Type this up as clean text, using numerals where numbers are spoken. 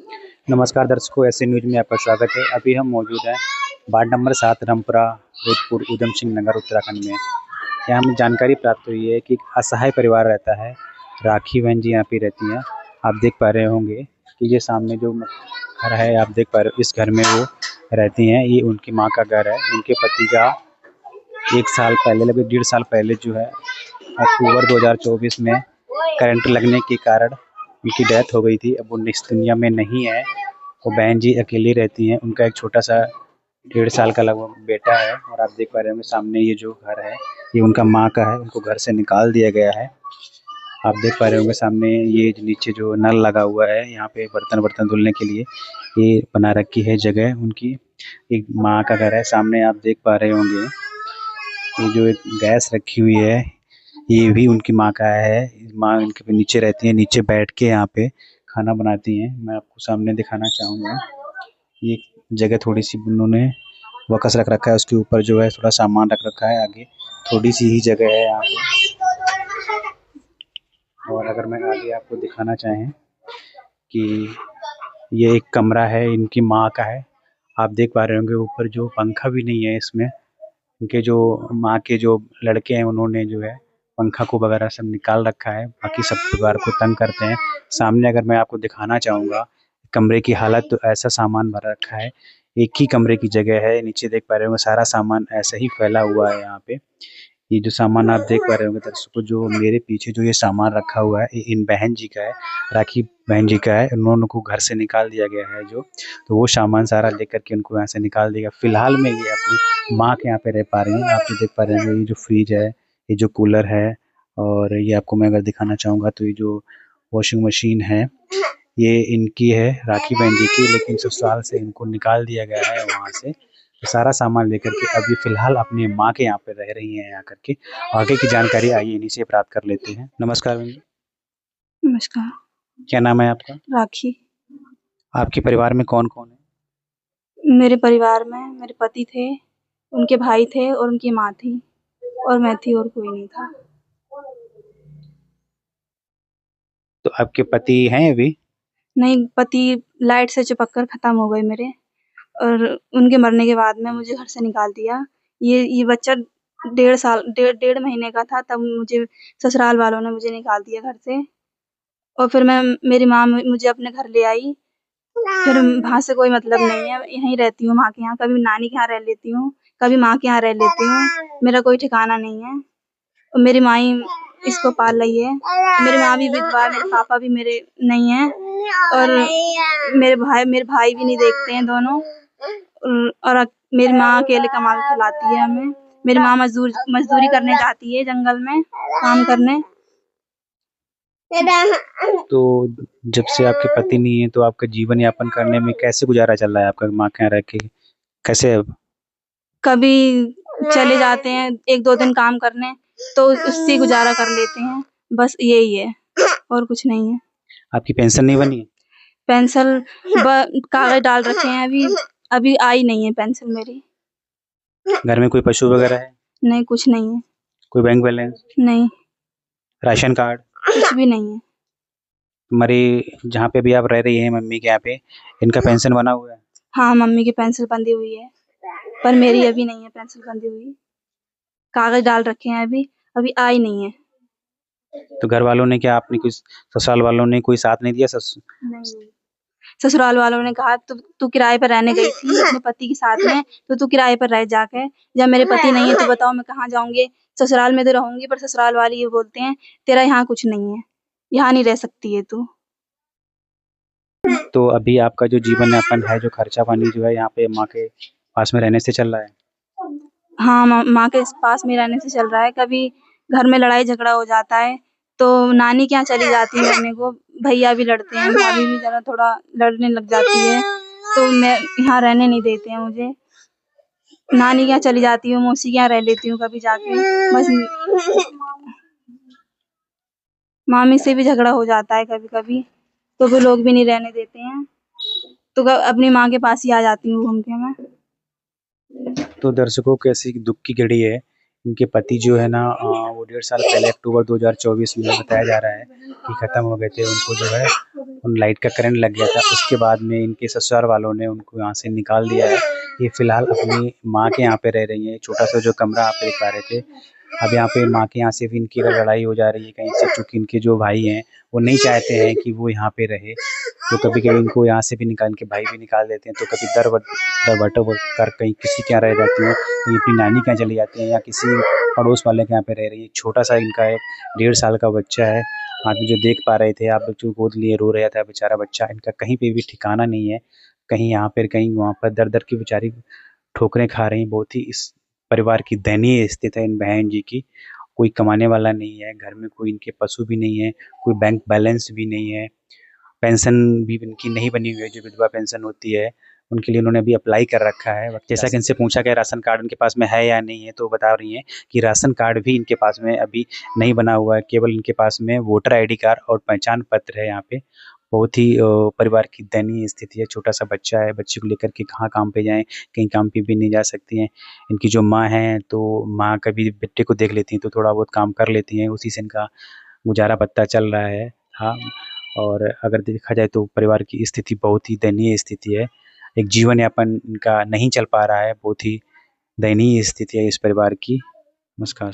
नमस्कार दर्शकों, ऐसे न्यूज में आपका स्वागत है। अभी हम मौजूद हैं वार्ड नंबर 7 रामपुरा जोधपुर उधम सिंह नगर उत्तराखंड में। यहाँ हमें जानकारी प्राप्त हुई है कि एक असहाय परिवार रहता है। राखी बहन जी यहाँ पे रहती हैं। आप देख पा रहे होंगे कि ये सामने जो घर है, आप देख पा रहे हो, इस घर में वो रहती हैं। ये उनकी माँ का घर है। उनके पति का 1 साल पहले, लगभग 1.5 साल पहले जो है अक्टूबर 2024 में करंट लगने के कारण उनकी डेथ हो गई थी। अब वो इस दुनिया में नहीं है। वो बहन जी अकेली रहती हैं। उनका एक छोटा सा 1.5 साल का लगभग बेटा है। और आप देख पा रहे होंगे सामने ये जो घर है, ये उनका माँ का है। उनको घर से निकाल दिया गया है। आप देख पा रहे होंगे सामने ये नीचे जो नल लगा हुआ है, यहाँ पे बर्तन धुलने के लिए ये बना रखी है जगह उनकी। एक माँ का घर है। सामने आप देख पा रहे होंगे ये जो एक गैस रखी हुई है, ये भी उनकी माँ का है। माँ उनके नीचे रहती है, नीचे बैठ के यहाँ पे खाना बनाती हैं। मैं आपको सामने दिखाना चाहूँगा। ये जगह थोड़ी सी उन्होंने वकस रख रखा है, उसके ऊपर जो है थोड़ा सामान रख रखा है। आगे थोड़ी सी ही जगह है यहाँ पे। और अगर मैं आगे आपको दिखाना चाहें कि ये एक कमरा है, इनकी माँ का है। आप देख पा रहे होंगे ऊपर जो पंखा भी नहीं है इसमें। उनके जो माँ के जो लड़के हैं, उन्होंने जो है पंखा को वगैरह सब निकाल रखा है। बाकी सब परिवार को तंग करते हैं। सामने अगर मैं आपको दिखाना चाहूँगा कमरे की हालत, तो ऐसा सामान भर रखा है। एक ही कमरे की जगह है। नीचे देख पा रहे होंगे सारा सामान ऐसे ही फैला हुआ है यहाँ पे। ये जो सामान आप देख पा रहे होंगे दर्शकों, जो मेरे पीछे जो ये सामान रखा हुआ है, ये इन बहन जी का है, राखी बहन जी का है। उन्होंने को घर से निकाल दिया गया है जो, तो वो सामान सारा लेकर के उनको यहाँ से निकाल दिया। फिलहाल में ये अपनी माँ के यहाँ पे रह पा रही हैं। आप जो देख पा रहे हैं, ये जो फ्रिज है, ये जो कूलर है, और ये आपको मैं अगर दिखाना चाहूँगा तो ये जो वॉशिंग मशीन है, ये इनकी है, राखी बहन जी की। लेकिन ससुराल से इनको निकाल दिया गया है वहाँ से। तो सारा सामान लेकर के अभी फिलहाल अपनी माँ के यहाँ पे रह रही हैं आकर के। आगे की जानकारी आइए इन्हीं से प्राप्त कर लेते हैं। नमस्कार बहन जी। नमस्कार। क्या नाम है आपका? राखी। आपके परिवार में कौन-कौन है? मेरे परिवार में मेरे पति थे, उनके भाई थे और उनकी माँ थी और मैं थी और कोई नहीं था। तो आपके पति हैं अभी? नहीं, पति लाइट से चिपक कर ख़त्म हो गए मेरे, और उनके मरने के बाद में मुझे घर से निकाल दिया। ये बच्चा 1.5 महीने का था, तब मुझे ससुराल वालों ने मुझे निकाल दिया घर से। और फिर मेरी माँ मुझे अपने घर ले आई। फिर वहाँ से कोई मतलब नहीं है, यहीं रहती हूँ माँ के यहाँ। कभी नानी के यहाँ रह लेती हूँ, कभी माँ के यहाँ रह लेती हूँ। मेरा कोई ठिकाना नहीं है। और मेरी माँ ही इसको पाल रही है। मेरी माँ भी विधवा है, मेरे पापा भी मेरे नहीं हैं, और मेरे भाई भी नहीं देखते हैं दोनों। और मेरी माँ अकेले कमा के खिलाती है हमें। मेरी माँ मजदूरी करने जाती है जंगल में काम करने। तो जब से आपके पति नहीं है, तो आपका जीवन यापन करने में कैसे गुजारा चल रहा है आपका माँ के यहाँ रह के? कैसे अब? कभी चले जाते हैं 1-2 दिन काम करने, तो उससे गुजारा कर लेते हैं। बस यही है, और कुछ नहीं है। आपकी पेंशन नहीं बनी है? पेंशन कागज डाल रखे हैं, अभी आई नहीं है पेंशन मेरी। घर में कोई पशु वगैरह है? नहीं, कुछ नहीं है। कोई बैंक बैलेंस? नहीं, राशन कार्ड? कुछ भी नहीं है। तुम्हारी जहाँ पे भी आप रह रही हैं मम्मी के यहाँ पे, इनका पेंशन बना हुआ है? हाँ, मम्मी की पेंशन बंधी हुई है, पर मेरी अभी नहीं है पेंशन बंधी हुई। कागज डाल रखे हैं अभी आई नहीं है। तो घर वालों ने क्या, आपने कुछ ससुराल वालों ने कोई साथ नहीं दिया? नहीं, ससुराल वालों ने कहा तू किराए पर रहने गई थी अपने पति के साथ में, तो तू किराए पर रह जाके। जब मेरे पति नहीं है तो बताओ मैं कहाँ जाऊँगी? ससुराल में तो रहूँगी, पर ससुराल वाले ये बोलते हैं तेरा यहाँ कुछ नहीं है, यहाँ नहीं रह सकती है तू। तो अभी आपका जो जीवन यापन है, जो खर्चा पानी जो है यहाँ पे माँ के पास में रहने से चल रहा है? हाँ, माँ के पास में रहने से चल रहा है। कभी घर में लड़ाई झगड़ा हो जाता है, तो नानी के यहाँ चली जाती हूँ रहने को। भैया भी लड़ते हैं, भाभी भी ज़रा थोड़ा लड़ने लग जाती है, तो मैं यहाँ रहने नहीं देते हैं मुझे। नानी के यहाँ चली जाती हूँ, मौसी के यहाँ रह लेती हूँ कभी जाके। बस मामी से भी झगड़ा हो जाता है कभी-कभी, तो वो लोग भी नहीं रहने देते हैं। तो अपनी माँ के पास ही आ जाती हूँ घूम के मैं। तो दर्शकों, कैसी दुख की घड़ी है। इनके पति जो है ना, वो 1.5 साल पहले अक्टूबर 2024 में बताया जा रहा है कि ख़त्म हो गए थे। उनको जो है उन लाइट का करंट लग गया था। उसके बाद में इनके ससुराल वालों ने उनको यहाँ से निकाल दिया है। ये फ़िलहाल अपनी माँ के यहाँ पे रह रही हैं। छोटा-सा जो कमरा आप देख पा रहे थे। अब यहाँ पे माँ के यहाँ से भी इनकी लड़ाई हो जा रही है कहीं से, चूँकि इनके जो भाई हैं, वो नहीं चाहते हैं कि वो यहाँ पे रहे। तो कभी-कभी इनको यहाँ से भी निकाल इनके भाई भी निकाल देते हैं। तो कभी दर-बटर कर कहीं किसी के यहाँ रह जाती हैं, कहीं अपनी नानी के यहाँ चली जाती हैं या किसी पड़ोस वाले के यहाँ पे रह रही है। छोटा-सा इनका एक 1.5 साल का बच्चा है। आप जो देख पा रहे थे, आप जो गोद लिए रो रहा था बेचारा बच्चा, इनका कहीं पे भी ठिकाना नहीं है। कहीं यहाँ पर, कहीं वहाँ पर, दर-दर की बेचारी ठोकरें खा रही हैं। बहुत ही इस परिवार की दयनीय स्थिति है इन बहन जी की। कोई कमाने वाला नहीं है, घर में कोई इनके पशु भी नहीं है, कोई बैंक बैलेंस भी नहीं है, पेंशन भी इनकी नहीं बनी हुई है, जो विधवा पेंशन होती है, उनके लिए उन्होंने अभी अप्लाई कर रखा है। जैसा कि इनसे पूछा गया राशन कार्ड उनके पास में है या नहीं है, तो वो बता रही हैं कि राशन कार्ड भी इनके पास में अभी नहीं बना हुआ है, केवल इनके पास में वोटर आईडी कार्ड और पहचान पत्र है यहाँ पे। बहुत ही परिवार की दयनीय स्थिति है, छोटा-सा बच्चा है, बच्चे को लेकर के कहाँ काम पे जाएँ, कहीं काम पे भी नहीं जा सकती हैं। इनकी जो माँ हैं, तो माँ कभी बेटे को देख लेती हैं, तो थोड़ा बहुत काम कर लेती हैं, उसी से इनका गुज़ारा-बत्ता चल रहा है। हाँ, और अगर देखा जाए तो परिवार की स्थिति बहुत ही दयनीय स्थिति है। एक जीवन यापन इनका नहीं चल पा रहा है, बहुत ही दयनीय स्थिति है इस परिवार की। नमस्कार।